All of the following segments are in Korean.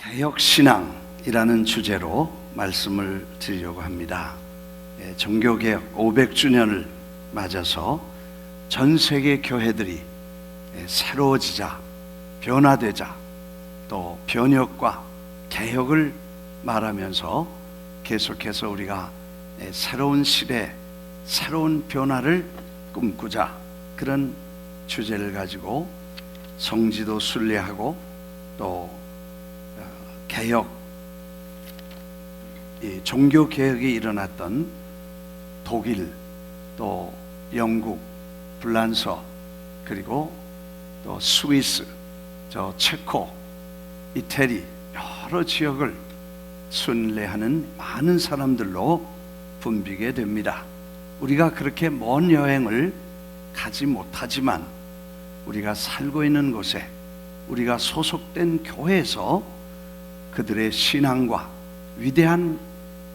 개혁신앙이라는 주제로 말씀을 드리려고 합니다. 종교개혁 500주년을 맞아서 전 세계 교회들이 새로워지자, 변화되자, 또 변혁과 개혁을 말하면서 계속해서 우리가 새로운 시대, 새로운 변화를 꿈꾸자, 그런 주제를 가지고 성지도 순례하고 또 개혁, 종교개혁이 일어났던 독일, 또 영국, 불란서, 그리고 또 스위스, 체코, 이태리 여러 지역을 순례하는 많은 사람들로 붐비게 됩니다. 우리가 그렇게 먼 여행을 가지 못하지만 우리가 살고 있는 곳에, 우리가 소속된 교회에서 그들의 신앙과 위대한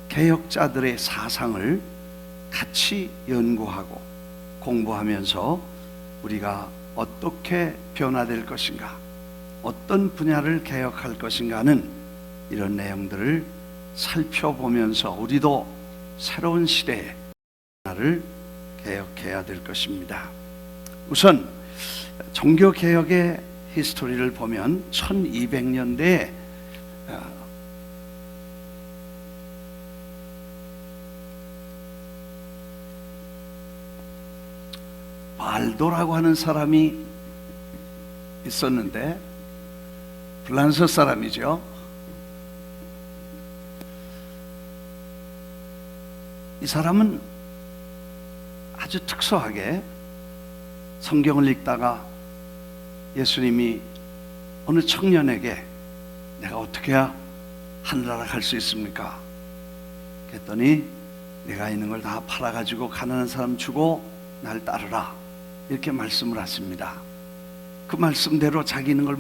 개혁자들의 사상을 같이 연구하고 공부하면서 우리가 어떻게 변화될 것인가, 어떤 분야를 개혁할 것인가 하는 이런 내용들을 살펴보면서 우리도 새로운 시대에 하나를 개혁해야 될 것입니다. 우선 종교개혁의 히스토리를 보면 1200년대에 발도라고 하는 사람이 있었는데, 불란서 사람이죠. 이 사람은 아주 특수하게 성경을 읽다가 예수님이 어느 청년에게 내가 어떻게 해야 하늘나라 갈 수 있습니까? 그랬더니 내가 있는 걸 다 팔아가지고 가난한 사람 주고 날 따르라, 이렇게 말씀을 하십니다. 그 말씀대로 자기 있는 걸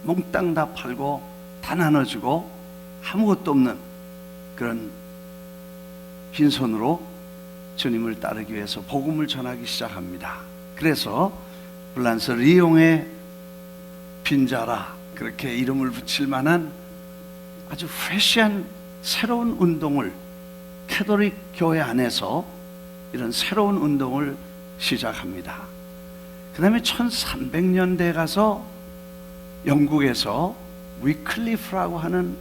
몽땅 다 팔고 다 나눠주고 아무것도 없는 그런 빈손으로 주님을 따르기 위해서 복음을 전하기 시작합니다. 그래서 불란서 리옹의 빈자라, 그렇게 이름을 붙일 만한 아주 프레시한 새로운 운동을, 캐톨릭 교회 안에서 이런 새로운 운동을 시작합니다. 그 다음에 1300년대에 가서 영국에서 위클리프라고 하는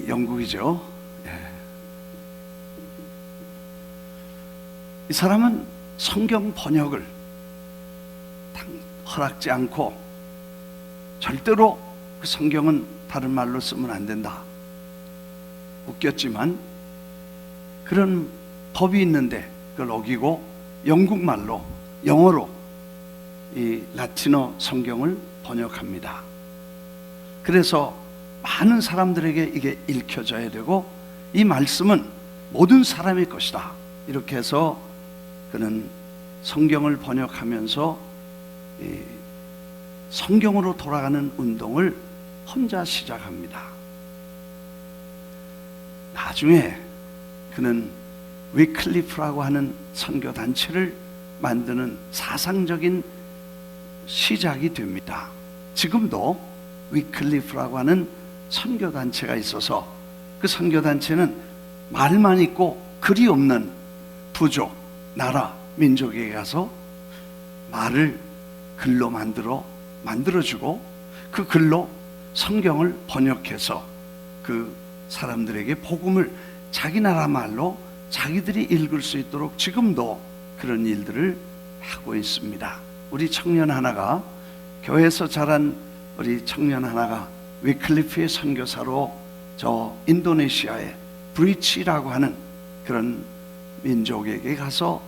영국이죠. 이 사람은 성경 번역을 허락지 않고 절대로 그 성경은 다른 말로 쓰면 안 된다. 웃겼지만 그런 법이 있는데 그걸 어기고 영국말로, 영어로 이 라틴어 성경을 번역합니다. 그래서 많은 사람들에게 이게 읽혀져야 되고 이 말씀은 모든 사람의 것이다, 이렇게 해서 그는 성경을 번역하면서 이 성경으로 돌아가는 운동을 혼자 시작합니다. 나중에 그는 위클리프라고 하는 선교단체를 만드는 사상적인 시작이 됩니다. 지금도 위클리프라고 하는 선교단체가 있어서 그 선교단체는 말만 있고 글이 없는 부족, 나라, 민족에게 가서 말을 글로 만들어주고 그 글로 성경을 번역해서 그 사람들에게 복음을 자기 나라 말로 자기들이 읽을 수 있도록 지금도 그런 일들을 하고 있습니다. 우리 청년 하나가, 교회에서 자란 우리 청년 하나가 위클리프의 선교사로 저 인도네시아의 브리치라고 하는 그런 민족에게 가서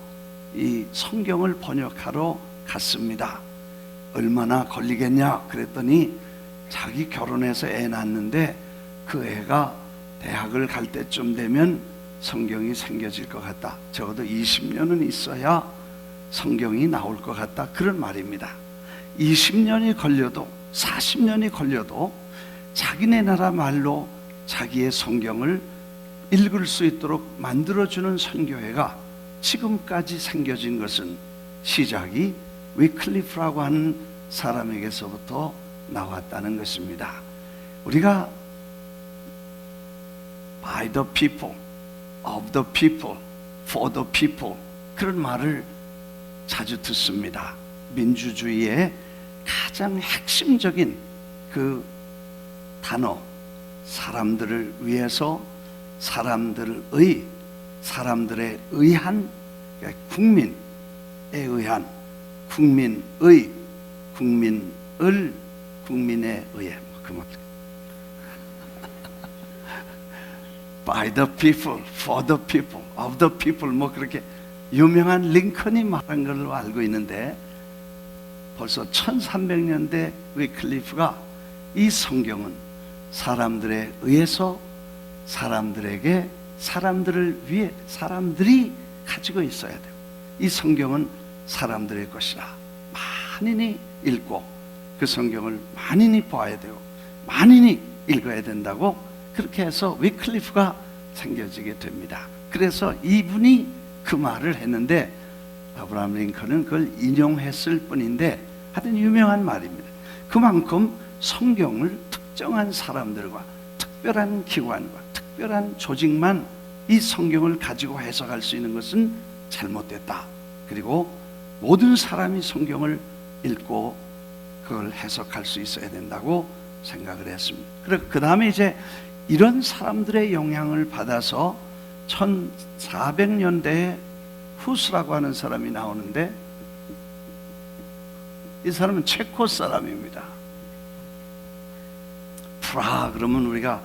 이 성경을 번역하러 갔습니다. 얼마나 걸리겠냐 그랬더니 자기 결혼해서 애 낳았는데 그 애가 대학을 갈 때쯤 되면 성경이 생겨질 것 같다. 적어도 20년은 있어야 성경이 나올 것 같다, 그런 말입니다. 20년이 걸려도 40년이 걸려도 자기네 나라 말로 자기의 성경을 읽을 수 있도록 만들어주는 선교회가 지금까지 생겨진 것은 시작이 위클리프라고 하는 사람에게서부터 나왔다는 것입니다. 우리가 by the people, of the people, for the people 그런 말을 자주 듣습니다. 민주주의의 가장 핵심적인 그 단어, 사람들을 위해서 사람들의, 사람들에 의한, 국민에 의한, 국민의, 국민을, 국민에 의해 by the people, for the people, of the people 뭐 그렇게 유명한 링컨이 말한 걸로 알고 있는데 벌써 1300년대 위클리프가 이 성경은 사람들에 의해서 사람들에게 사람들을 위해 사람들이 가지고 있어야 돼요. 이 성경은 사람들의 것이라 만인이 읽고 그 성경을 만인이 봐야 되고 만인이 읽어야 된다고 그렇게 해서 위클리프가 생겨지게 됩니다. 그래서 이분이 그 말을 했는데 아브라함 링컨은 그걸 인용했을 뿐인데 하여튼 유명한 말입니다. 그만큼 성경을 특정한 사람들과 특별한 기관과 특별한 조직만 이 성경을 가지고 해석할 수 있는 것은 잘못됐다. 그리고 모든 사람이 성경을 읽고 그걸 해석할 수 있어야 된다고 생각을 했습니다. 그 다음에 이제 이런 사람들의 영향을 받아서 1400년대에 후스라고 하는 사람이 나오는데 이 사람은 체코 사람입니다. 프라하 그러면 우리가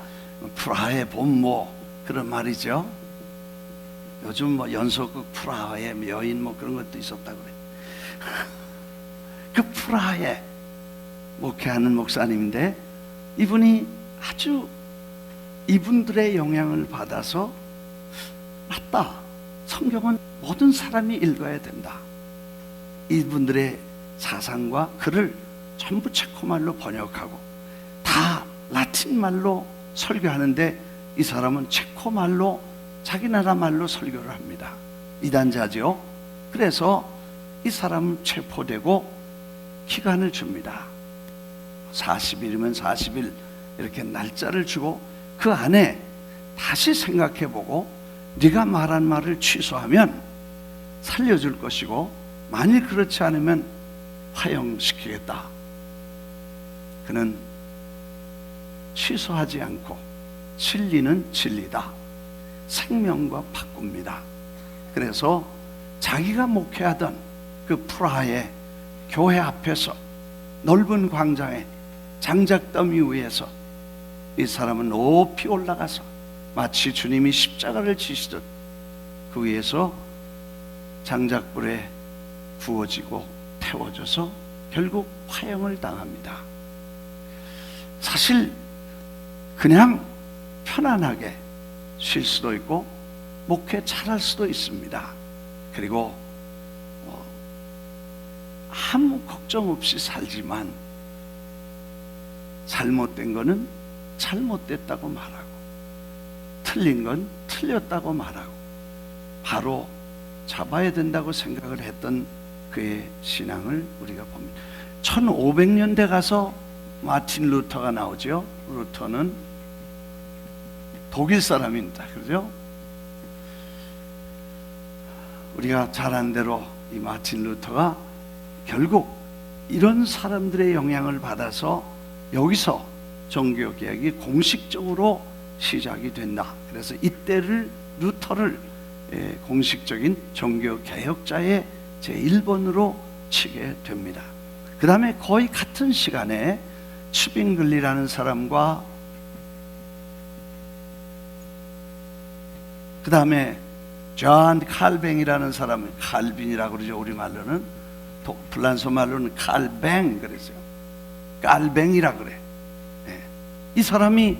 프라하의 봄모 그런 말이죠. 요즘 뭐 연속극 프라하의 여인 뭐 그런 것도 있었다고 그래. 그 프라하에 목회하는 목사님인데 이분이 아주 이분들의 영향을 받아서 맞다. 성경은 모든 사람이 읽어야 된다. 이분들의 사상과 글을 전부 체코말로 번역하고 다 라틴말로 설교하는데 이 사람은 체코말로 자기 나라 말로 설교를 합니다. 이단자죠. 그래서 이 사람은 체포되고 기간을 줍니다. 40일이면 40일 이렇게 날짜를 주고 그 안에 다시 생각해보고 네가 말한 말을 취소하면 살려줄 것이고 만일 그렇지 않으면 화형시키겠다. 그는 취소하지 않고 진리는 진리다. 생명과 바꿉니다. 그래서 자기가 목회하던 그 프라하의 교회 앞에서 넓은 광장에 장작더미 위에서 이 사람은 높이 올라가서 마치 주님이 십자가를 지시듯 그 위에서 장작불에 구워지고 태워져서 결국 화형을 당합니다. 사실 그냥 편안하게 쉴 수도 있고 목회 잘할 수도 있습니다. 그리고 아무 걱정 없이 살지만 잘못된 거는 잘못됐다고 말하고 틀린 건 틀렸다고 말하고 바로 잡아야 된다고 생각을 했던 그의 신앙을 우리가 봅니다. 1500년대 가서 마틴 루터가 나오죠. 루터는 독일 사람입니다. 그렇죠? 우리가 잘 안 대로 이 마틴 루터가 결국 이런 사람들의 영향을 받아서 여기서 종교개혁이 공식적으로 시작이 된다. 그래서 이때를 루터를 공식적인 종교개혁자의 제1번으로 치게 됩니다. 그 다음에 거의 같은 시간에 츠빙글리라는 사람과 그 다음에 존 칼뱅이라는 사람, 칼빈이라고 그러죠. 우리말로는 프랑스 말로는 칼뱅 그랬어요. 칼뱅이라 그래. 이 사람이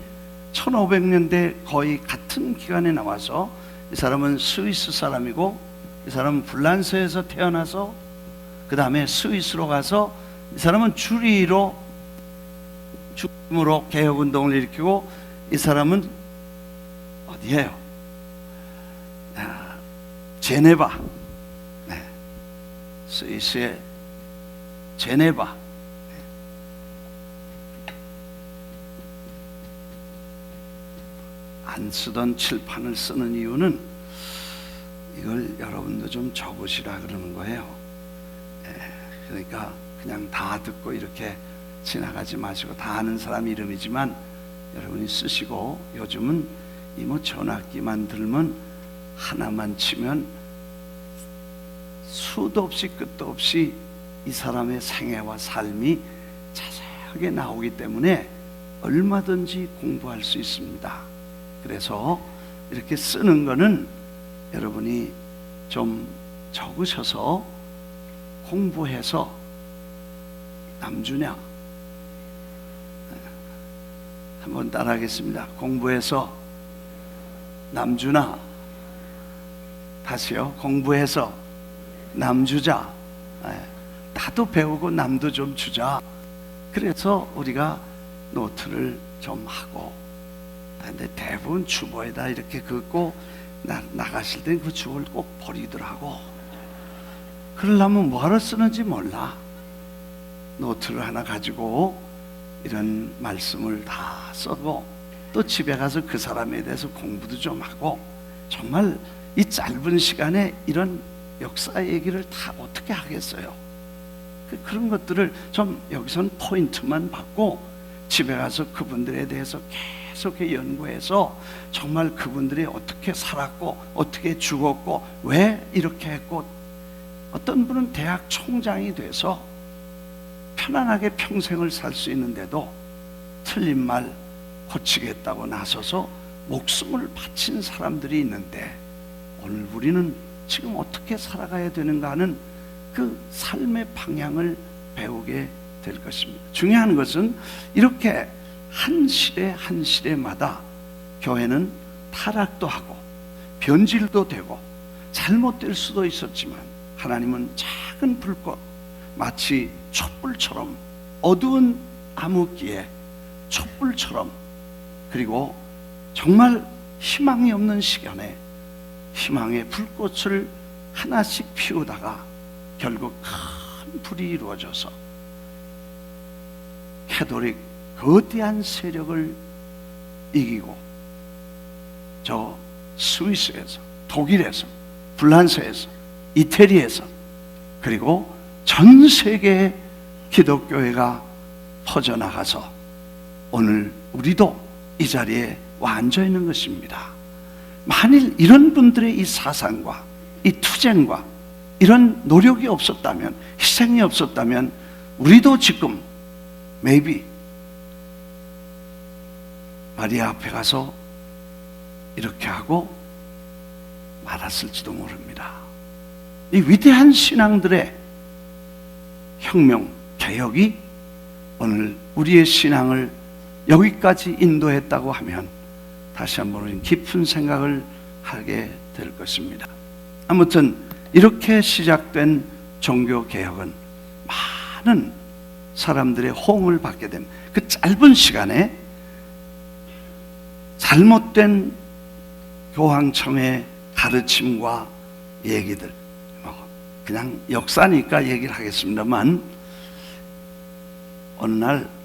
1500년대 거의 같은 기간에 나와서 이 사람은 스위스 사람이고 이 사람은 불란서에서 태어나서 그 다음에 스위스로 가서 이 사람은 주리로 죽음으로 개혁운동을 일으키고 이 사람은 어디예요? 제네바, 네. 스위스의 제네바. 안 쓰던 칠판을 쓰는 이유는 이걸 여러분도 좀 적으시라 그러는 거예요. 그러니까 그냥 다 듣고 이렇게 지나가지 마시고, 다 아는 사람 이름이지만 여러분이 쓰시고, 요즘은 이 뭐 전화기만 들면 하나만 치면 수도 없이 끝도 없이 이 사람의 생애와 삶이 자세하게 나오기 때문에 얼마든지 공부할 수 있습니다. 그래서 이렇게 쓰는 거는 여러분이 좀 적으셔서 공부해서, 남주냐? 한번 따라하겠습니다. 공부해서 남주나. 다시요. 공부해서 남주자. 나도 배우고 남도 좀 주자. 그래서 우리가 노트를 좀 하고, 근데 대부분 주보에다 이렇게 긋고 나가실 땐 그 주보를 꼭 버리더라고. 그러려면 뭐하러 쓰는지 몰라. 노트를 하나 가지고 이런 말씀을 다 써고, 또 집에 가서 그 사람에 대해서 공부도 좀 하고, 정말 이 짧은 시간에 이런 역사 얘기를 다 어떻게 하겠어요? 그런 것들을 좀 여기선 포인트만 받고 집에 가서 그분들에 대해서 계속 연구해서 정말 그분들이 어떻게 살았고 어떻게 죽었고 왜 이렇게 했고, 어떤 분은 대학 총장이 돼서 편안하게 평생을 살 수 있는데도 틀린 말 고치겠다고 나서서 목숨을 바친 사람들이 있는데, 오늘 우리는 지금 어떻게 살아가야 되는가 하는 그 삶의 방향을 배우게 될 것입니다. 중요한 것은 이렇게 한 시대 한 시대마다 교회는 타락도 하고 변질도 되고 잘못될 수도 있었지만, 하나님은 작은 불꽃, 마치 촛불처럼, 어두운 암흑기에 촛불처럼, 그리고 정말 희망이 없는 시간에 희망의 불꽃을 하나씩 피우다가 결국 큰 불이 이루어져서 캐톨릭 거대한 세력을 이기고, 저 스위스에서, 독일에서, 프랑스에서, 이태리에서, 그리고 전 세계의 기독교회가 퍼져나가서 오늘 우리도 이 자리에 와 앉아 있는 것입니다. 만일 이런 분들의 이 사상과 이 투쟁과 이런 노력이 없었다면, 희생이 없었다면, 우리도 지금 maybe 마리아 앞에 가서 이렇게 하고 말았을지도 모릅니다. 이 위대한 신앙들의 혁명, 개혁이 오늘 우리의 신앙을 여기까지 인도했다고 하면 다시 한번 우리는 깊은 생각을 하게 될 것입니다. 아무튼 이렇게 시작된 종교개혁은 많은 사람들의 호응을 받게 된 그 짧은 시간에 잘못된 교황청의 가르침과 얘기들, 그냥 역사니까 얘기를 하겠습니다만, 어느 날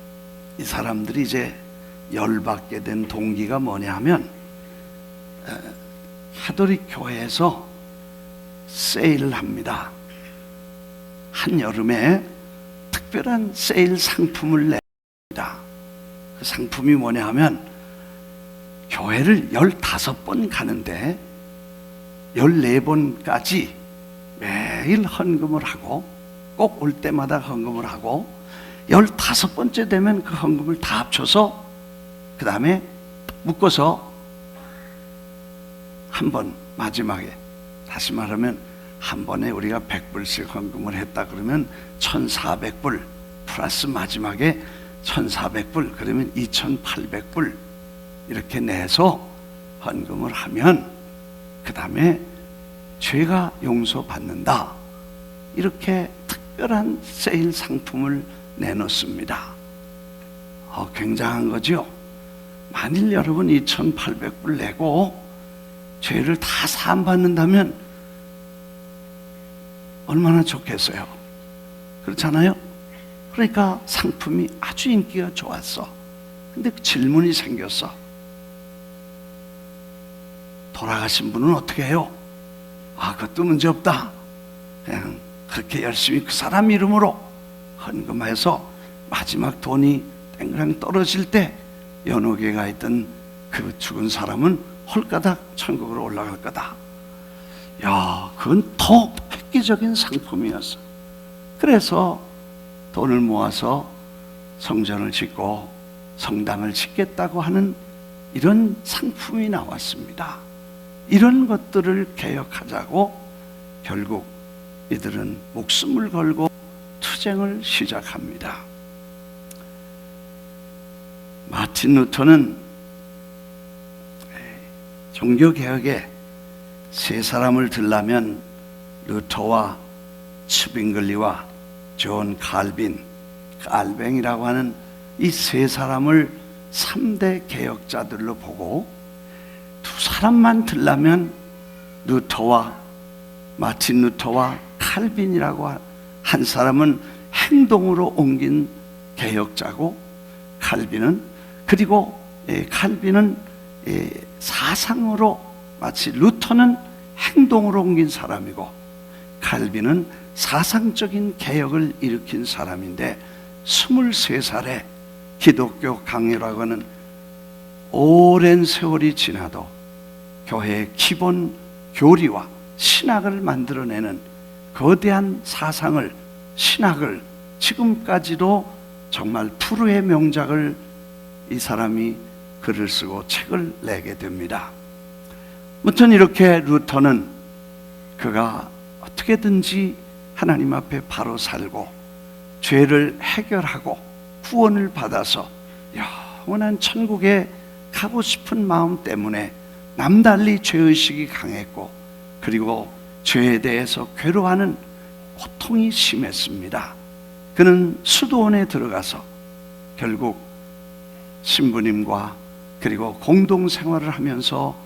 이 사람들이 이제 열받게 된 동기가 뭐냐 하면, 가톨릭 교회에서 세일을 합니다. 한여름에 특별한 세일 상품을 냅니다. 그 상품이 뭐냐 하면, 교회를 15번 가는데 14번까지 매일 헌금을 하고, 꼭 올 때마다 헌금을 하고, 15번째 되면 그 헌금을 다 합쳐서 그 다음에 묶어서 한 번, 마지막에, 다시 말하면 한 번에 우리가 100불씩 헌금을 했다 그러면 1400불 플러스 마지막에 1400불, 그러면 2800불 이렇게 내서 헌금을 하면 그 다음에 죄가 용서받는다, 이렇게 특별한 세일 상품을 내놓습니다. 굉장한 거죠. 만일 여러분 2800불 내고 죄를 다 사함받는다면 얼마나 좋겠어요. 그렇잖아요? 그러니까 상품이 아주 인기가 좋았어. 근데 질문이 생겼어. 돌아가신 분은 어떻게 해요? 그것도 문제없다. 그냥 그렇게 열심히 그 사람 이름으로 헌금해서 마지막 돈이 땡그랑 떨어질 때 연옥에가 있던 그 죽은 사람은 홀가닥 천국으로 올라갈 거다. 야, 그건 더 획기적인 상품이었어. 그래서 돈을 모아서 성전을 짓고 성당을 짓겠다고 하는 이런 상품이 나왔습니다. 이런 것들을 개혁하자고 결국 이들은 목숨을 걸고 투쟁을 시작합니다. 마틴 루터는 종교개혁에 세 사람을 들라면 루터와 츠빙글리와 존 칼빈, 알뱅이라고 하는 이 세 사람을 3대 개혁자들로 보고 두 사람만 들라면 마틴 루터와 칼빈이라고 한 사람은 행동으로 옮긴 개혁자고 칼빈은 사상으로 마치 루터는 행동으로 옮긴 사람이고 칼빈은 사상적인 개혁을 일으킨 사람인데 23살에 기독교 강요라고 하는 오랜 세월이 지나도 교회의 기본 교리와 신학을 만들어내는 거대한 신학을 지금까지도 정말 프루의 명작을 이 사람이 글을 쓰고 책을 내게 됩니다. 아무튼 이렇게 루터는 그가 어떻게든지 하나님 앞에 바로 살고 죄를 해결하고 구원을 받아서 영원한 천국에 가고 싶은 마음 때문에 남달리 죄의식이 강했고 그리고 죄에 대해서 괴로워하는 고통이 심했습니다. 그는 수도원에 들어가서 결국 신부님과 그리고 공동생활을 하면서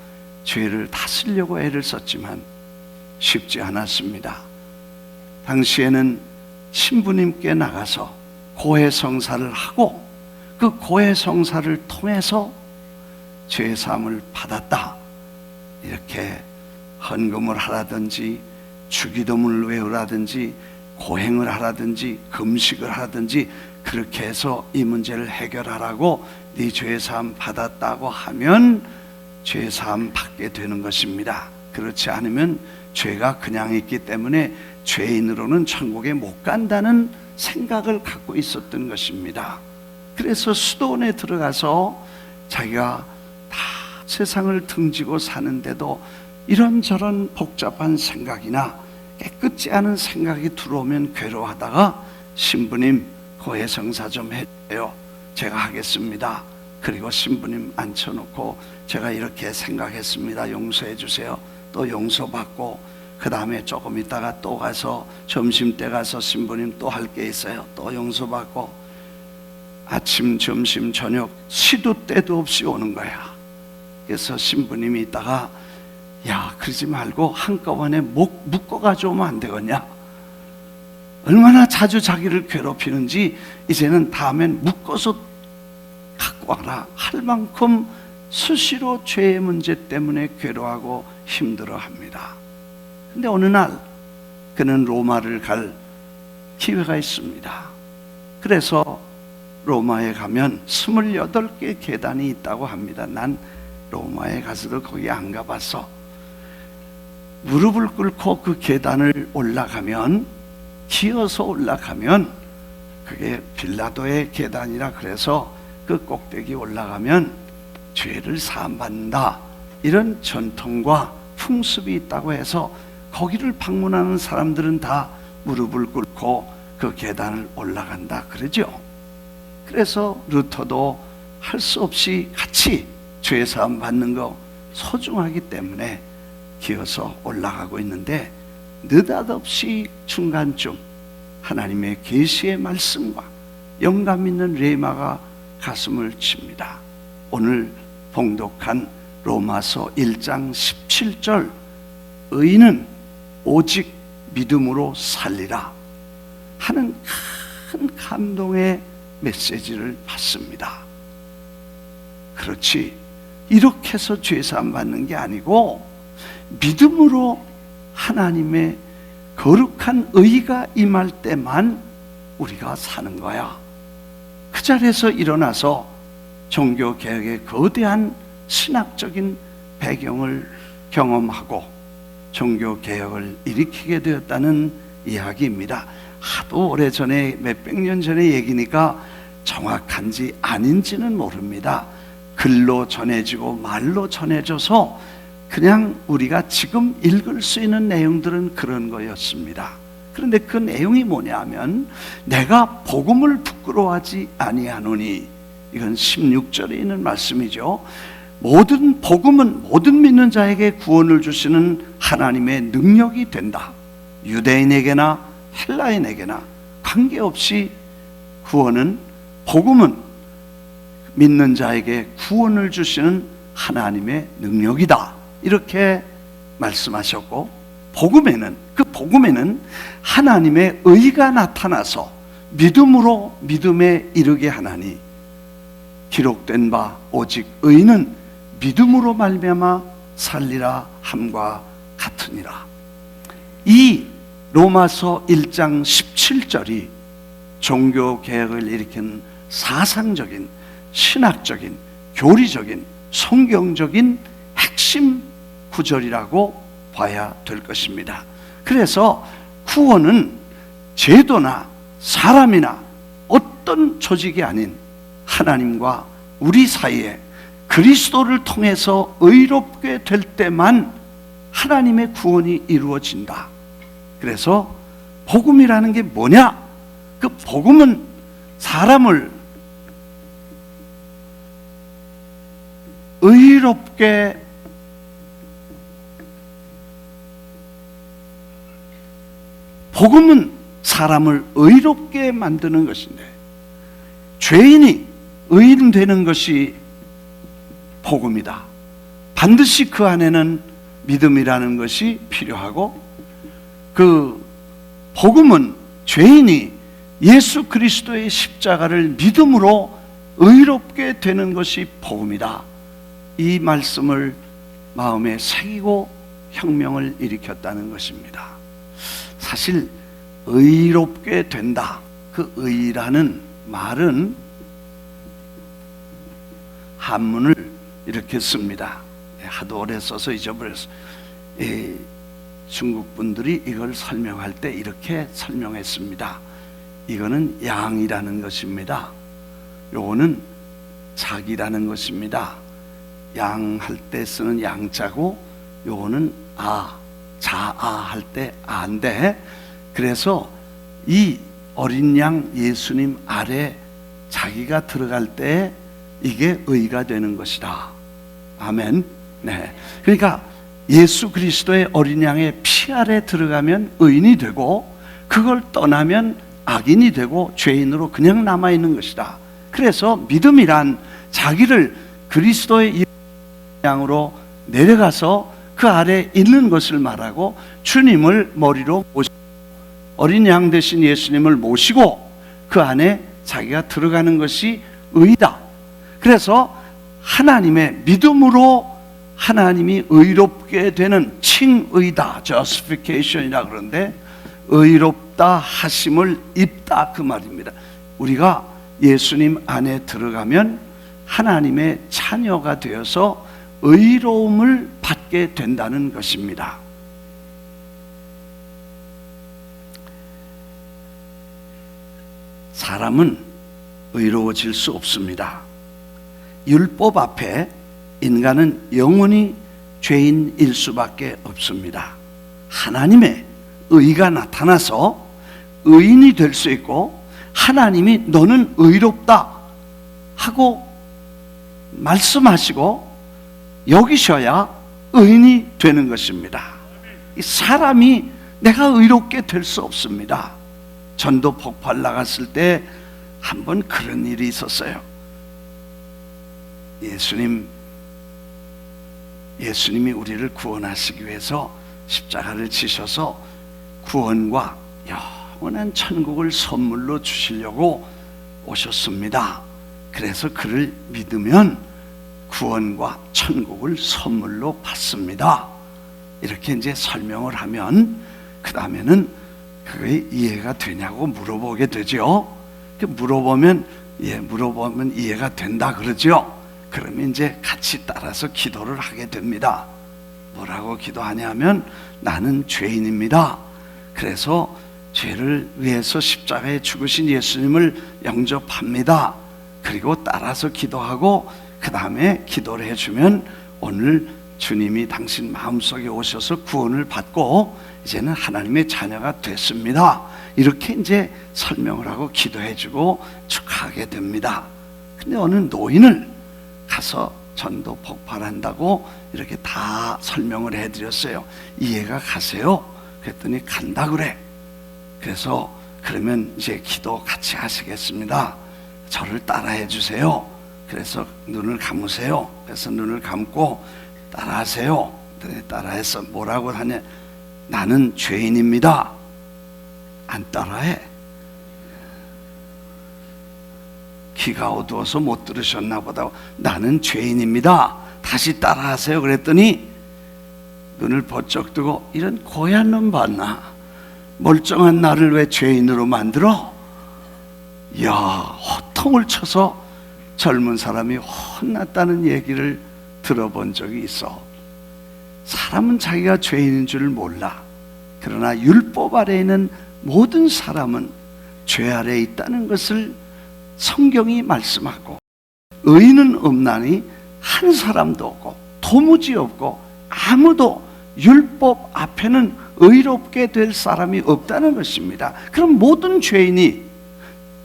죄를 다스리려고 애를 썼지만 쉽지 않았습니다. 당시에는 신부님께 나가서 고해성사를 하고 그 고해성사를 통해서 죄사함을 받았다. 이렇게 헌금을 하라든지 주기도문을 외우라든지 고행을 하라든지 금식을 하라든지 그렇게 해서 이 문제를 해결하라고 네 죄사함 받았다고 하면 죄사함 받게 되는 것입니다. 그렇지 않으면 죄가 그냥 있기 때문에 죄인으로는 천국에 못 간다는 생각을 갖고 있었던 것입니다. 그래서 수도원에 들어가서 자기가 다 세상을 등지고 사는데도 이런저런 복잡한 생각이나 깨끗지 않은 생각이 들어오면 괴로워하다가 신부님 고해성사 좀 해줘요. 제가 하겠습니다. 그리고 신부님 앉혀놓고 제가 이렇게 생각했습니다. 용서해 주세요. 또 용서받고 그 다음에 조금 있다가 또 가서 점심때 가서 신부님 또 할 게 있어요. 또 용서받고 아침, 점심, 저녁 시도 때도 없이 오는 거야. 그래서 신부님이 있다가 그러지 말고 한꺼번에 묶어 가져오면 안 되겠냐? 얼마나 자주 자기를 괴롭히는지 이제는 다음엔 묶어서 갖고 와라 할 만큼 수시로 죄의 문제 때문에 괴로워하고 힘들어합니다. 근데 어느 날 그는 로마를 갈 기회가 있습니다. 그래서 로마에 가면 28개 계단이 있다고 합니다. 난 로마에 가서도 거기 안 가봤어. 무릎을 꿇고 그 계단을 올라가면, 기어서 올라가면, 그게 빌라도의 계단이라 그래서 그 꼭대기 올라가면 죄를 사함받는다, 이런 전통과 풍습이 있다고 해서 거기를 방문하는 사람들은 다 무릎을 꿇고 그 계단을 올라간다 그러죠. 그래서 루터도 할 수 없이 같이 죄사함 받는 거 소중하기 때문에 기어서 올라가고 있는데 느닷없이 중간쯤 하나님의 계시의 말씀과 영감 있는 레마가 가슴을 칩니다. 오늘 봉독한 로마서 1장 17절 의인은 오직 믿음으로 살리라 하는 큰 감동의 메시지를 받습니다. 그렇지, 이렇게 해서 죄사함 받는 게 아니고 믿음으로 하나님의 거룩한 의가 임할 때만 우리가 사는 거야. 그 자리에서 일어나서 종교개혁의 거대한 신학적인 배경을 경험하고 종교개혁을 일으키게 되었다는 이야기입니다. 하도 오래전에, 몇백 년 전의 얘기니까 정확한지 아닌지는 모릅니다. 글로 전해지고 말로 전해져서 그냥 우리가 지금 읽을 수 있는 내용들은 그런 거였습니다. 그런데 그 내용이 뭐냐면, 내가 복음을 부끄러워하지 아니하노니, 이건 16절에 있는 말씀이죠. 모든 복음은 모든 믿는 자에게 구원을 주시는 하나님의 능력이 된다. 유대인에게나 헬라인에게나 관계없이 구원은, 복음은 믿는 자에게 구원을 주시는 하나님의 능력이다, 이렇게 말씀하셨고, 그 복음에는 하나님의 의가 나타나서 믿음으로 믿음에 이르게 하나니, 기록된 바 오직 의는 믿음으로 말미암아 살리라 함과 같으니라. 이 로마서 1장 17절이 종교개혁을 일으킨 사상적인, 신학적인, 교리적인, 성경적인 핵심 구절이라고 봐야 될 것입니다. 그래서 구원은 제도나 사람이나 어떤 조직이 아닌 하나님과 우리 사이에 그리스도를 통해서 의롭게 될 때만 하나님의 구원이 이루어진다. 그래서 복음이라는 게 뭐냐? 그 복음은 사람을 의롭게 복음은 사람을 의롭게 만드는 것인데, 죄인이 의인 되는 것이 복음이다. 반드시 그 안에는 믿음이라는 것이 필요하고, 그 복음은 죄인이 예수 그리스도의 십자가를 믿음으로 의롭게 되는 것이 복음이다. 이 말씀을 마음에 새기고 혁명을 일으켰다는 것입니다. 사실 의롭게 된다, 그 의라는 말은 한문을 이렇게 씁니다. 하도 오래 써서 잊어버렸어. 중국 분들이 이걸 설명할 때 이렇게 설명했습니다. 이거는 양이라는 것입니다. 요거는 자기라는 것입니다. 양할 때 쓰는 양자고, 요거는 자아할 때 아인데, 그래서 이 어린 양 예수님 아래 자기가 들어갈 때 이게 의가 되는 것이다. 아멘. 네. 그러니까 예수 그리스도의 어린 양의 피 아래 들어가면 의인이 되고, 그걸 떠나면 악인이 되고 죄인으로 그냥 남아있는 것이다. 그래서 믿음이란 자기를 그리스도의 양으로 내려가서 그 아래 있는 것을 말하고, 주님을 머리로 모시고 어린 양 대신 예수님을 모시고 그 안에 자기가 들어가는 것이 의다. 그래서 하나님의 믿음으로 하나님이 의롭게 되는 칭의다, justification이라 그러는데, 의롭다 하심을 입다, 그 말입니다. 우리가 예수님 안에 들어가면 하나님의 자녀가 되어서 의로움을 받게 된다는 것입니다. 사람은 의로워질 수 없습니다. 율법 앞에 인간은 영원히 죄인일 수밖에 없습니다. 하나님의 의가 나타나서 의인이 될 수 있고, 하나님이 너는 의롭다 하고 말씀하시고 여기셔야 의인이 되는 것입니다. 사람이 내가 의롭게 될 수 없습니다. 전도 폭발 나갔을 때 한번 그런 일이 있었어요. 예수님이 우리를 구원하시기 위해서 십자가를 지셔서 구원과 영원한 천국을 선물로 주시려고 오셨습니다. 그래서 그를 믿으면 구원과 천국을 선물로 받습니다. 이렇게 이제 설명을 하면 그 다음에는 그게 이해가 되냐고 물어보게 되죠. 물어보면 이해가 된다 그러죠. 그러면 이제 같이 따라서 기도를 하게 됩니다. 뭐라고 기도하냐면 나는 죄인입니다. 그래서 죄를 위해서 십자가에 죽으신 예수님을 영접합니다. 그리고 따라서 기도하고 그 다음에 기도를 해주면 오늘 주님이 당신 마음속에 오셔서 구원을 받고 이제는 하나님의 자녀가 됐습니다. 이렇게 이제 설명을 하고 기도해주고 축하하게 됩니다. 근데 어느 노인을 가서 전도 폭발한다고 이렇게 다 설명을 해드렸어요. 이해가 가세요? 그랬더니 간다 그래. 그래서 그러면 이제 기도 같이 하시겠습니다. 저를 따라해 주세요. 그래서 눈을 감으세요. 그래서 눈을 감고 따라하세요. 따라해서 뭐라고 하냐? 나는 죄인입니다. 안 따라해. 귀가 어두워서 못 들으셨나 보다. 나는 죄인입니다. 다시 따라하세요. 그랬더니 눈을 번쩍 뜨고 이런 고얀 놈 봤나? 멀쩡한 나를 왜 죄인으로 만들어? 이야, 호통을 쳐서 젊은 사람이 혼났다는 얘기를 들어본 적이 있어. 사람은 자기가 죄인인 줄 몰라. 그러나 율법 아래에 있는 모든 사람은 죄 아래에 있다는 것을 성경이 말씀하고, 의인은 없나니 한 사람도 없고 도무지 없고 아무도 율법 앞에는 의롭게 될 사람이 없다는 것입니다. 그럼 모든 죄인이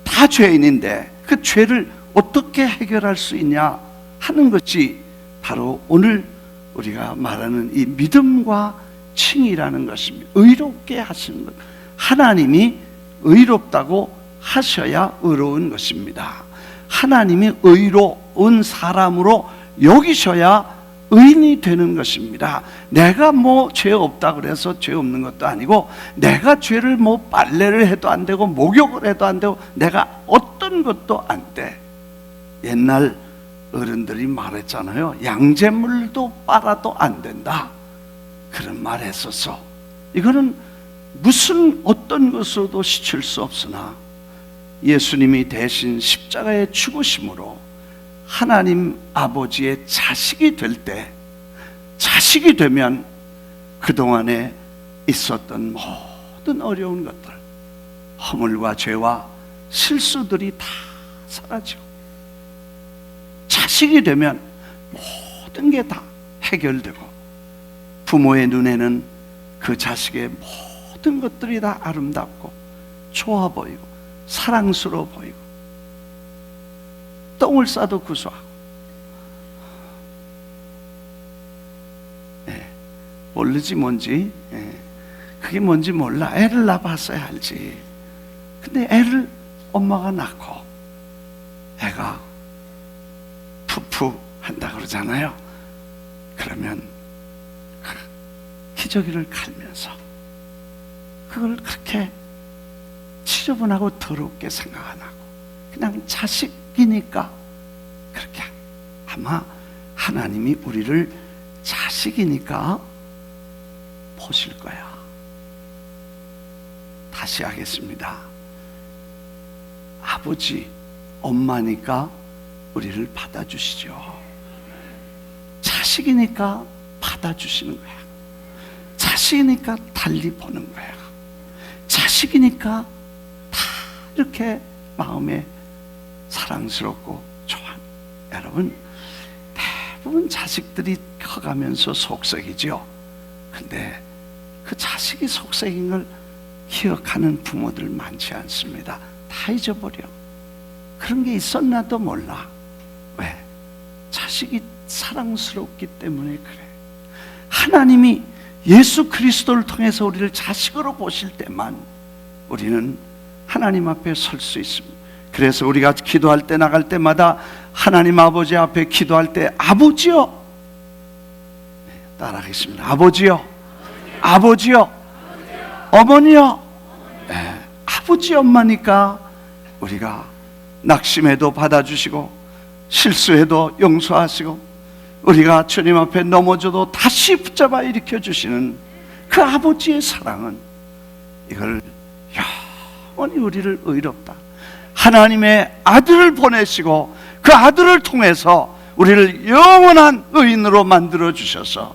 다 죄인인데 그 죄를 어떻게 해결할 수 있냐 하는 것이 바로 오늘 우리가 말하는 이 믿음과 칭의라는 것입니다. 의롭게 하시는 것. 하나님이 의롭다고 하셔야 의로운 것입니다. 하나님이 의로운 사람으로 여기셔야 의인이 되는 것입니다. 내가 뭐 죄 없다 그래서 죄 없는 것도 아니고, 내가 죄를 뭐 빨래를 해도 안 되고 목욕을 해도 안 되고 내가 어떤 것도 안 돼. 옛날 어른들이 말했잖아요. 양잿물도 빨아도 안 된다. 그런 말 했었어. 이거는 무슨 어떤 것으로도 시칠 수 없으나 예수님이 대신 십자가에 죽으심으로 하나님 아버지의 자식이 될 때, 자식이 되면 그동안에 있었던 모든 어려운 것들, 허물과 죄와 실수들이 다 사라지고, 자식이 되면 모든 게 다 해결되고, 부모의 눈에는 그 자식의 모든 것들이 다 아름답고 좋아 보이고 사랑스러워 보이고, 똥을 싸도 구수하고, 모르지 뭔지, 그게 뭔지 몰라. 애를 낳아봤어야 알지. 근데 애를 엄마가 낳고 애가 푸푸 한다 그러잖아요. 그러면 기저귀를 갈면서 그걸 그렇게 지저분하고 더럽게 생각 안 하고 그냥 자식이니까 그렇게, 아마 하나님이 우리를 자식이니까 보실 거야. 다시 하겠습니다. 아버지, 엄마니까 우리를 받아주시죠. 자식이니까 받아주시는 거야. 자식이니까 달리 보는 거야. 자식이니까 다 이렇게 마음에 사랑스럽고 좋아. 여러분, 대부분 자식들이 커가면서 속썩이죠. 근데 그 자식이 속썩인 걸 기억하는 부모들 많지 않습니다. 다 잊어버려. 그런 게 있었나도 몰라. 왜? 자식이 사랑스럽기 때문에 그래. 하나님이 예수 그리스도를 통해서 우리를 자식으로 보실 때만 우리는 하나님 앞에 설 수 있습니다. 그래서 우리가 기도할 때, 나갈 때마다 하나님 아버지 앞에 기도할 때, 아버지요, 따라하겠습니다. 아버지요, 아버지요, 어머니요. 아버지 엄마니까 우리가 낙심해도 받아주시고 실수해도 용서하시고 우리가 주님 앞에 넘어져도 다시 붙잡아 일으켜주시는 그 아버지의 사랑은 이걸 영원히 우리를 의롭다, 하나님의 아들을 보내시고 그 아들을 통해서 우리를 영원한 의인으로 만들어 주셔서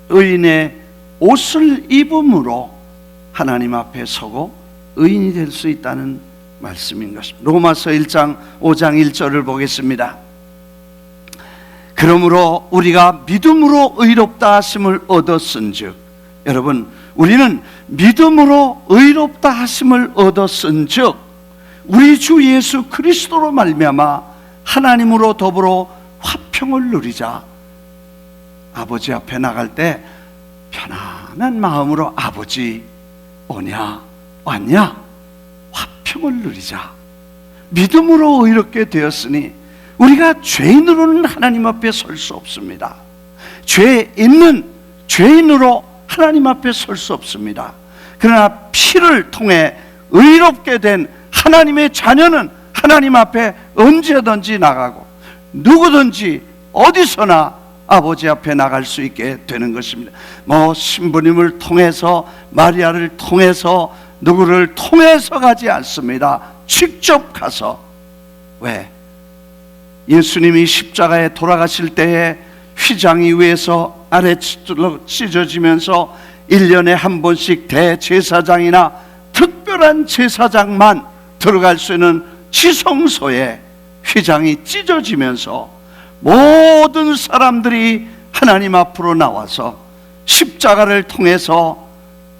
의인의 옷을 입음으로 하나님 앞에 서고 의인이 될 수 있다는 말씀인 것입니다. 로마서 1장 5장 1절을 보겠습니다. 그러므로 우리가 믿음으로 의롭다 하심을 얻었은즉, 여러분, 우리는 믿음으로 의롭다 하심을 얻었은즉 우리 주 예수 그리스도로 말미암아 하나님으로 더불어 화평을 누리자. 아버지 앞에 나갈 때 편안한 마음으로 아버지 오냐 왔냐 화평을 누리자. 믿음으로 의롭게 되었으니 우리가 죄인으로는 하나님 앞에 설 수 없습니다. 죄 있는 죄인으로 하나님 앞에 설 수 없습니다. 그러나 피를 통해 의롭게 된 하나님의 자녀는 하나님 앞에 언제든지 나가고 누구든지 어디서나 아버지 앞에 나갈 수 있게 되는 것입니다. 뭐 신부님을 통해서, 마리아를 통해서, 누구를 통해서 가지 않습니다. 직접 가서. 왜? 예수님이 십자가에 돌아가실 때에 휘장이 위에서 아래로 찢어지면서 1년에 한 번씩 대제사장이나 특별한 제사장만 들어갈 수 있는 지성소에 휘장이 찢어지면서 모든 사람들이 하나님 앞으로 나와서 십자가를 통해서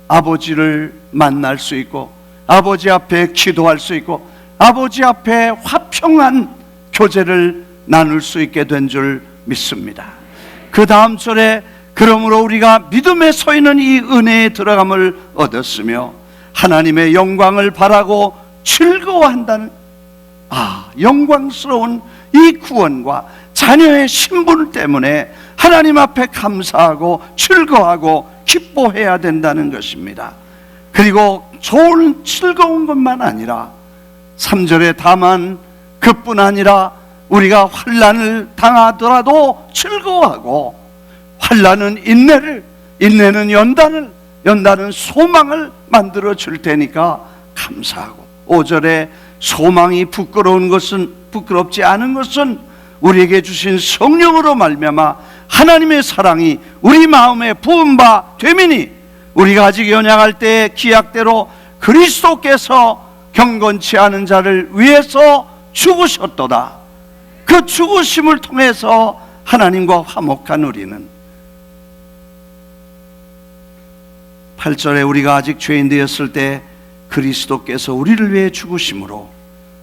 아버지를 만날 수 있고 아버지 앞에 기도할 수 있고 아버지 앞에 화평한 교제를 나눌 수 있게 된 줄 믿습니다. 그 다음 절에 그러므로 우리가 믿음에 서 있는 이 은혜에 들어감을 얻었으며 하나님의 영광을 바라고 즐거워한다는 영광스러운 이 구원과 자녀의 신분 때문에 하나님 앞에 감사하고 즐거워하고 기뻐해야 된다는 것입니다. 그리고 좋은 즐거운 것만 아니라 3절에 다만 그뿐 아니라 우리가 환난을 당하더라도 즐거워하고 환난은 인내를, 인내는 연단은 소망을 만들어 줄 테니까 감사하고 5절에 소망이 부끄럽지 않은 것은 우리에게 주신 성령으로 말미암아 하나님의 사랑이 우리 마음에 부은 바 되미니 우리가 아직 연약할 때의 기약대로 그리스도께서 경건치 않은 자를 위해서 죽으셨도다. 그 죽으심을 통해서 하나님과 화목한 우리는 8절에 우리가 아직 죄인 되었을 때 그리스도께서 우리를 위해 죽으심으로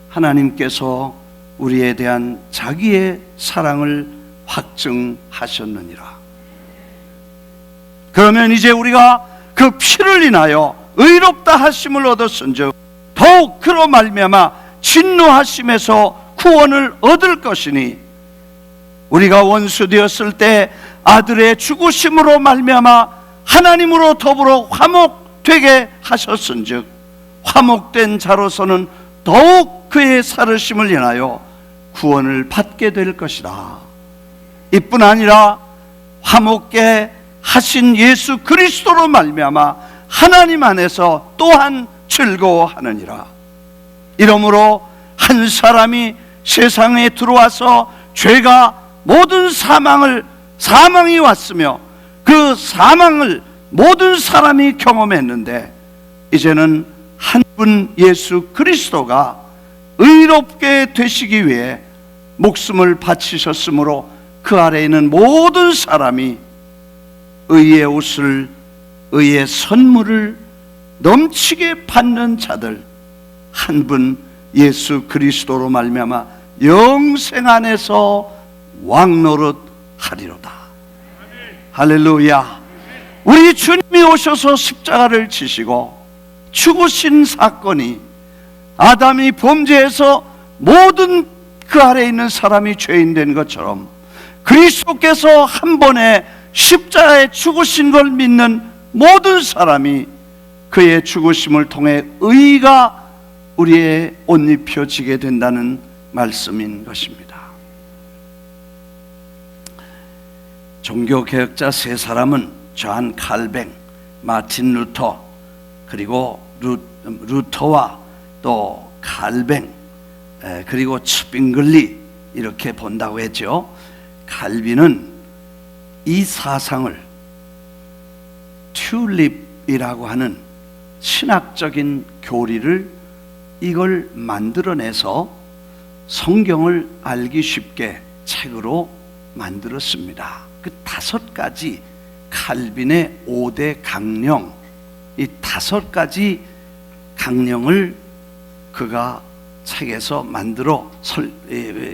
하나님께서 우리에 대한 자기의 사랑을 확증하셨느니라. 그러면 이제 우리가 그 피를 인하여 의롭다 하심을 얻었은즉 더욱 그로 말미암아 진노하심에서 구원을 얻을 것이니 우리가 원수 되었을 때 아들의 죽으심으로 말미암아 하나님으로 더불어 화목되게 하셨은즉 화목된 자로서는 더욱 그의 살으심을 인하여 구원을 받게 될 것이다. 이뿐 아니라 화목게 하신 예수 그리스도로 말미암아 하나님 안에서 또한 즐거워하느니라. 이러므로 한 사람이 세상에 들어와서 죄가 모든 사망이 왔으며 그 사망을 모든 사람이 경험했는데 이제는 한 분 예수 그리스도가 의롭게 되시기 위해 목숨을 바치셨으므로 그 아래에 있는 모든 사람이 의의 옷을, 의의 선물을 넘치게 받는 자들 한 분 예수 그리스도로 말미암아 영생 안에서 왕노릇 하리로다. 할렐루야. 우리 주님이 오셔서 십자가를 지시고 죽으신 사건이 아담이 범죄해서 모든 그 아래에 있는 사람이 죄인 된 것처럼 그리스도께서 한 번에 십자가에 죽으신 걸 믿는 모든 사람이 그의 죽으심을 통해 의가 우리의 옷 입혀지게 된다는 말씀인 것입니다. 종교개혁자 세 사람은 존 칼뱅, 마틴 루터, 그리고 루터와 또 칼뱅, 그리고 츠빙글리 이렇게 본다고 했죠. 칼빈은 이 사상을 튤립이라고 하는 신학적인 교리를 이걸 만들어내서 성경을 알기 쉽게 책으로 만들었습니다. 그 5가지 칼빈의 5대 강령, 이 5가지 강령을 그가 책에서 만들어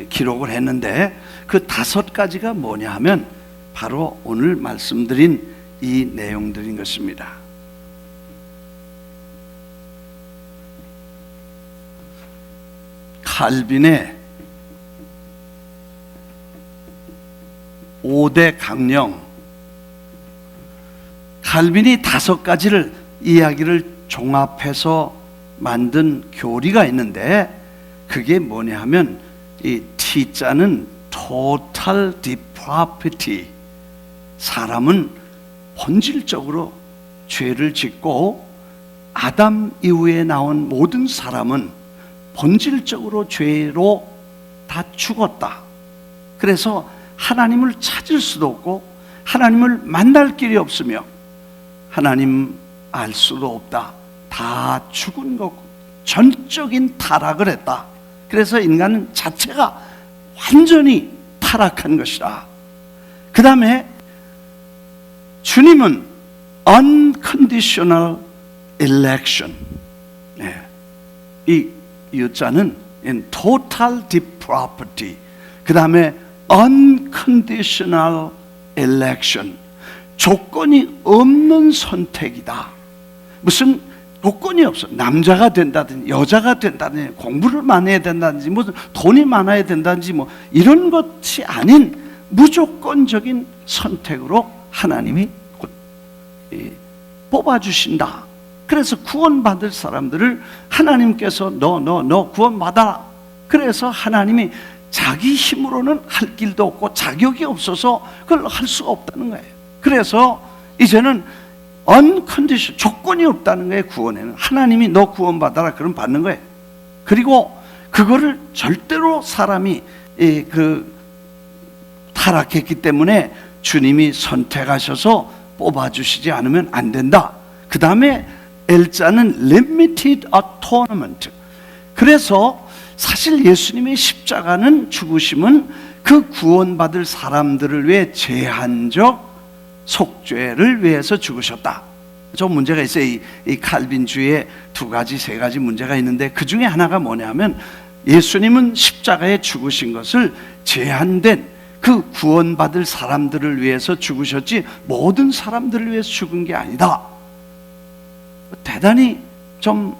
기록을 했는데 그 5가지가 뭐냐 하면 바로 오늘 말씀드린 이 내용들인 것입니다. 칼빈의 5대 강령, 칼빈이 5가지를 이야기를 종합해서 만든 교리가 있는데 그게 뭐냐 하면 이 T자는 total depravity, 사람은 본질적으로 죄를 짓고 아담 이후에 나온 모든 사람은 본질적으로 죄로 다 죽었다. 그래서 하나님을 찾을 수도 없고 하나님을 만날 길이 없으며 하나님 알 수도 없다. 다 죽은 거고 전적인 타락을 했다. 그래서 인간 자체가 완전히 타락한 것이다. 그 다음에 주님은 unconditional election, 이 유자는 in total depravity, 그 다음에 unconditional election, 조건이 없는 선택이다. 무슨 조건이 없어. 남자가 된다든지 여자가 된다든지 공부를 많이 해야 된다든지 무슨 돈이 많아야 된다든지 뭐 이런 것이 아닌 무조건적인 선택으로 하나님이 뽑아주신다. 그래서 구원받을 사람들을 하나님께서 너 구원받아라. 그래서 하나님이 자기 힘으로는 할 길도 없고 자격이 없어서 그걸 할 수가 없다는 거예요. 그래서 이제는 unconditional, 조건이 없다는 거예요. 구원에는 하나님이 너 구원받아라 그럼 받는 거예요. 그리고 그거를 절대로 사람이 타락했기 때문에 주님이 선택하셔서 뽑아주시지 않으면 안 된다. 그 다음에 L자는 limited atonement, 그래서 사실 예수님의 십자가는 죽으심은 그 구원받을 사람들을 위해 제한적 속죄를 위해서 죽으셨다. 좀 문제가 있어요. 이 칼빈주의에 2가지 3가지 문제가 있는데 그 중에 하나가 뭐냐면 예수님은 십자가에 죽으신 것을 제한된 그 구원받을 사람들을 위해서 죽으셨지 모든 사람들을 위해서 죽은 게 아니다. 대단히 좀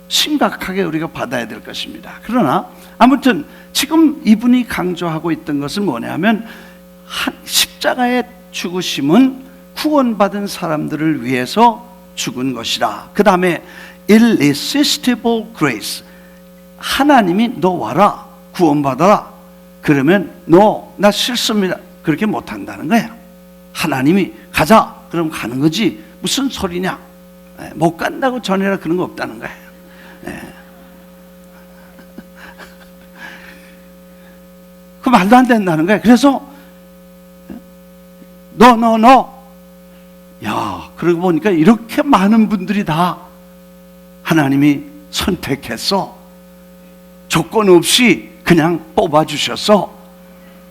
심각하게 우리가 받아야 될 것입니다. 그러나 아무튼 지금 이분이 강조하고 있던 것은 뭐냐면 십자가에 죽으심은 구원받은 사람들을 위해서 죽은 것이다. 그 다음에 irresistible grace, 하나님이 너 와라 구원받아라 그러면 나 싫습니다 그렇게 못한다는 거야. 하나님이 가자 그럼 가는 거지 무슨 소리냐, 못 간다고 전해라 그런 거 없다는 거야. 그 말도 안 된다는 거야. 그래서 야, 그러고 보니까 이렇게 많은 분들이 다 하나님이 선택했어. 조건 없이 그냥 뽑아주셨어.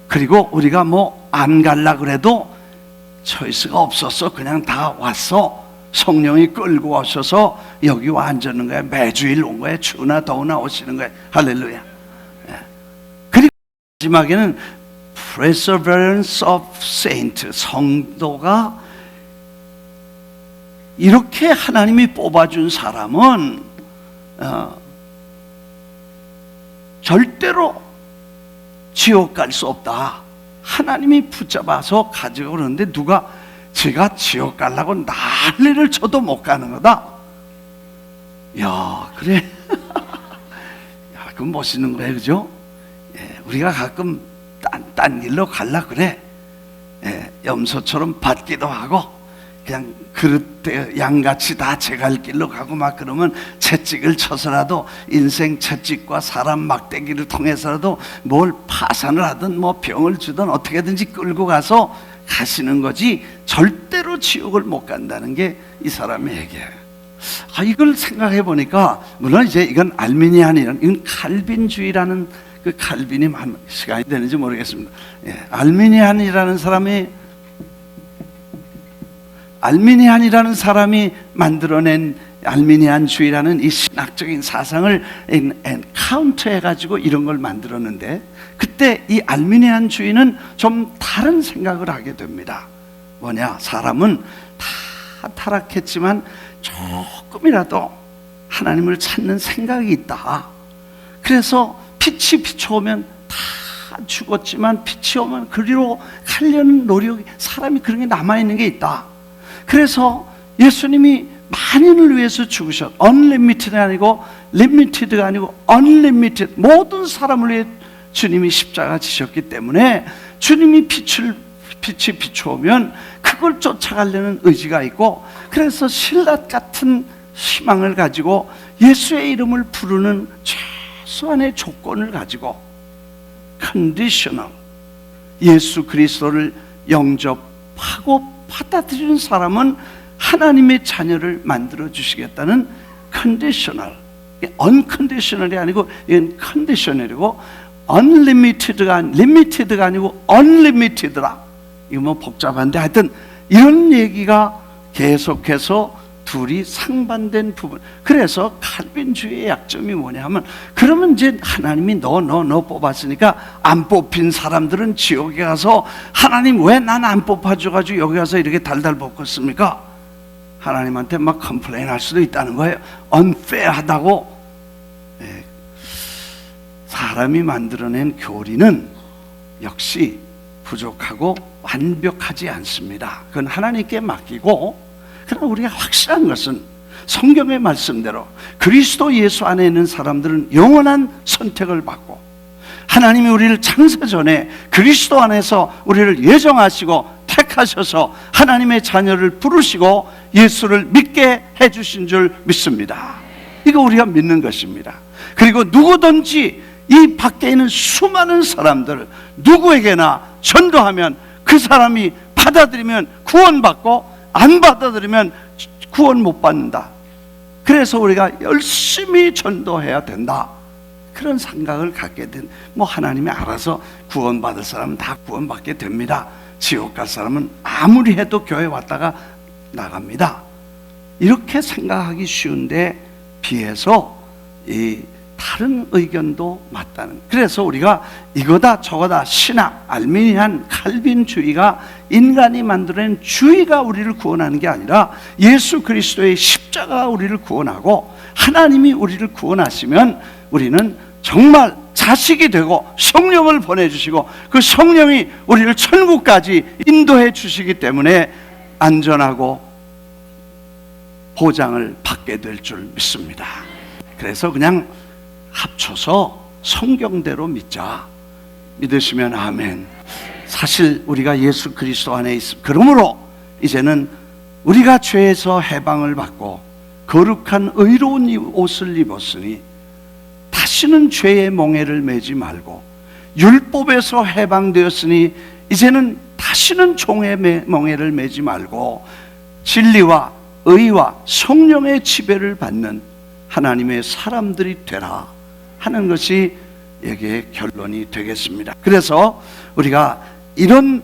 그리고 우리가 뭐 안 갈라 그래도 초이스가 없었어. 그냥 다 왔어. 성령이 끌고 오셔서 여기 와 앉는 거야. 매주일 온 거야. 추우나 더우나 오시는 거야. 할렐루야. 그리고 마지막에는 Perseverance of Saint, 성도가 이렇게 하나님이 뽑아준 사람은 절대로 지옥 갈 수 없다. 하나님이 붙잡아서 가지고 그러는데 누가 제가 지옥 가려고 난리를 쳐도 못 가는 거다. 야, 그래? 야, 그건 멋있는 거예요, 그죠? 예, 우리가 가끔 딴 길로 갈라 그래. 예, 염소처럼 받기도 하고, 그냥 그릇대 양같이 다 제 갈 길로 가고 막 그러면 채찍을 쳐서라도 인생 채찍과 사람 막대기를 통해서라도 뭘 파산을 하든 뭐 병을 주든 어떻게든지 끌고 가서 가시는 거지 절대로 지옥을 못 간다는 게 이 사람의 얘기예요. 이걸 생각해 보니까 물론 이제 이건 알미니안이라는, 이건 칼빈주의라는, 그 칼빈이 시간이 되는지 모르겠습니다. 예, 알미니안이라는 사람이 만들어낸 알미니안주의라는 이 신학적인 사상을 카운터해 가지고 이런 걸 만들었는데, 그때 이 알미니안주의는 좀 다른 생각을 하게 됩니다. 뭐냐, 사람은 다 타락했지만 조금이라도 하나님을 찾는 생각이 있다. 그래서 빛이 비춰오면 다 죽었지만 빛이 오면 그리로 가려는 노력이, 사람이 그런 게 남아있는 게 있다. 그래서 예수님이 만인을 위해서 죽으셨, unlimited가 아니고 limited가 아니고 unlimited, 모든 사람을 위해 주님이 십자가 지셨기 때문에 주님이 빛이 비춰오면 그걸 쫓아가려는 의지가 있고, 그래서 신라 같은 희망을 가지고 예수의 이름을 부르는 최소한의 조건을 가지고 conditional, 예수 그리스도를 영접하고 받아들이는 사람은 하나님의 자녀를 만들어 주시겠다는 conditional, unconditional이 아니고 이건 conditional이고, unlimited가 limited가 아니고 unlimited라. 이거 뭐 복잡한데 하여튼 이런 얘기가 계속해서 둘이 상반된 부분. 그래서 칼빈주의의 약점이 뭐냐 하면, 그러면 이제 하나님이 너 뽑았으니까 안 뽑힌 사람들은 지옥에 가서 하나님 왜 난 안 뽑아줘가지고 여기 가서 이렇게 달달 볶았습니까? 하나님한테 막 컴플레인 할 수도 있다는 거예요. unfair하다고. 사람이 만들어낸 교리는 역시 부족하고 완벽하지 않습니다. 그건 하나님께 맡기고, 그러나 우리가 확실한 것은 성경의 말씀대로 그리스도 예수 안에 있는 사람들은 영원한 선택을 받고, 하나님이 우리를 창세전에 그리스도 안에서 우리를 예정하시고 택하셔서 하나님의 자녀를 부르시고 예수를 믿게 해주신 줄 믿습니다. 이거 우리가 믿는 것입니다. 그리고 누구든지 이 밖에 있는 수많은 사람들 누구에게나 전도하면 그 사람이 받아들이면 구원받고 안 받아들이면 구원 못 받는다. 그래서 우리가 열심히 전도해야 된다. 그런 생각을 갖게 된, 뭐 하나님이 알아서 구원받을 사람은 다 구원받게 됩니다. 지옥 갈 사람은 아무리 해도 교회 왔다가 나갑니다. 이렇게 생각하기 쉬운데 비해서 이 다른 의견도 맞다는. 그래서 우리가 이거다 저거다 신학, 알미니안, 칼빈주의가 인간이 만들어낸 주의가 우리를 구원하는 게 아니라 예수 그리스도의 십자가가 우리를 구원하고 하나님이 우리를 구원하시면 우리는 정말 자식이 되고 성령을 보내주시고 그 성령이 우리를 천국까지 인도해 주시기 때문에 안전하고 보장을 받게 될 줄 믿습니다. 그래서 그냥 합쳐서 성경대로 믿자. 믿으시면 아멘. 사실 우리가 예수 그리스도 안에 있습니다. 그러므로 이제는 우리가 죄에서 해방을 받고 거룩한 의로운 옷을 입었으니 다시는 죄의 멍에를 매지 말고, 율법에서 해방되었으니 이제는 다시는 종의 멍에를 매지 말고 진리와 의와 성령의 지배를 받는 하나님의 사람들이 되라 하는 것이 여기에 결론이 되겠습니다. 그래서 우리가 이런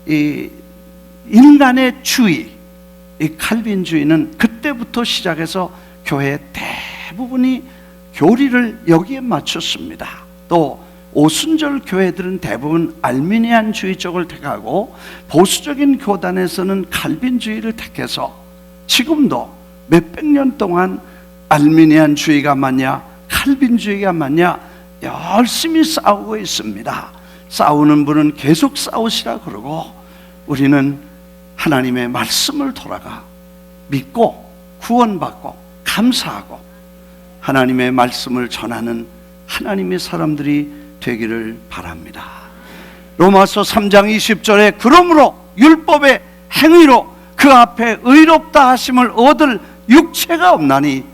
이 인간의 주의, 이 칼빈주의는 그때부터 시작해서 교회 대부분이 교리를 여기에 맞췄습니다. 또 오순절 교회들은 대부분 알미니안주의 쪽을 택하고 보수적인 교단에서는 칼빈주의를 택해서 지금도 몇백 년 동안 알미니안주의가 맞냐 칼빈주의가 맞냐 열심히 싸우고 있습니다. 싸우는 분은 계속 싸우시라 그러고, 우리는 하나님의 말씀을 돌아가 믿고 구원받고 감사하고 하나님의 말씀을 전하는 하나님의 사람들이 되기를 바랍니다. 로마서 3장 20절에 그러므로 율법의 행위로 그 앞에 의롭다 하심을 얻을 육체가 없나니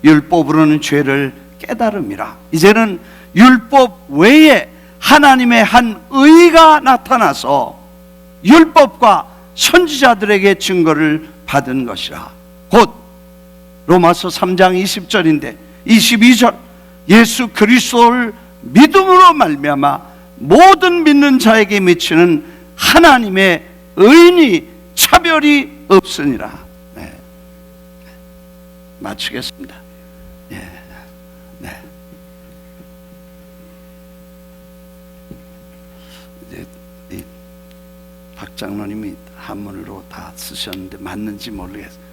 율법으로는 죄를 깨달음이라. 이제는 율법 외에 하나님의 한 의가 나타나서 율법과 선지자들에게 증거를 받은 것이라. 곧 로마서 3장 20절인데 22절 예수 그리스도를 믿음으로 말미암아 모든 믿는 자에게 미치는 하나님의 의인이 차별이 없으니라. 네. 마치겠습니다. 예. 네. 이제 이 박 장로님이 한문으로 다 쓰셨는데 맞는지 모르겠어요.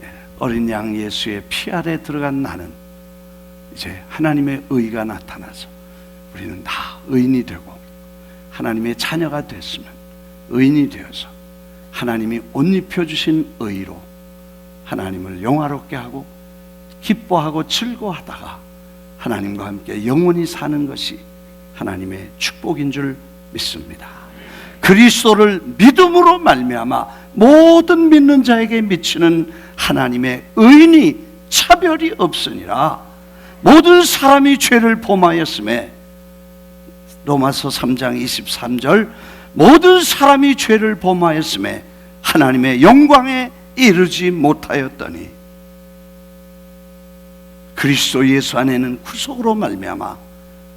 예. 어린 양 예수의 피 아래 들어간 나는 이제 하나님의 의가 나타나서 우리는 다 의인이 되고 하나님의 자녀가 됐으면 의인이 되어서 하나님이 옷 입혀주신 의로 하나님을 영화롭게 하고 기뻐하고 즐거워하다가 하나님과 함께 영원히 사는 것이 하나님의 축복인 줄 믿습니다. 그리스도를 믿음으로 말미암아 모든 믿는 자에게 미치는 하나님의 의인이 차별이 없으니라. 모든 사람이 죄를 범하였음에 로마서 3장 23절 모든 사람이 죄를 범하였음에 하나님의 영광에 이르지 못하였더니 그리스도 예수 안에는 구속으로 말미암아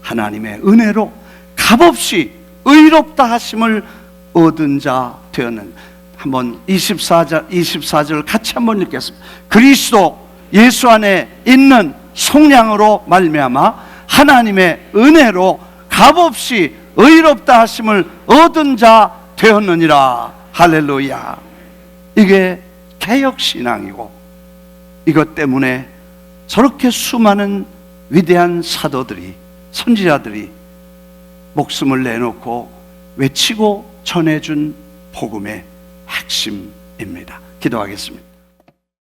하나님의 은혜로 값없이 의롭다 하심을 얻은 자 되었는. 한번 24절 같이 한번 읽겠습니다. 그리스도 예수 안에 있는 속량으로 말미암아 하나님의 은혜로 값없이 의롭다 하심을 얻은 자 되었느니라. 할렐루야. 이게 개혁신앙이고 이것 때문에 저렇게 수많은 위대한 사도들이 선지자들이 목숨을 내놓고 외치고 전해준 복음의 핵심입니다. 기도하겠습니다.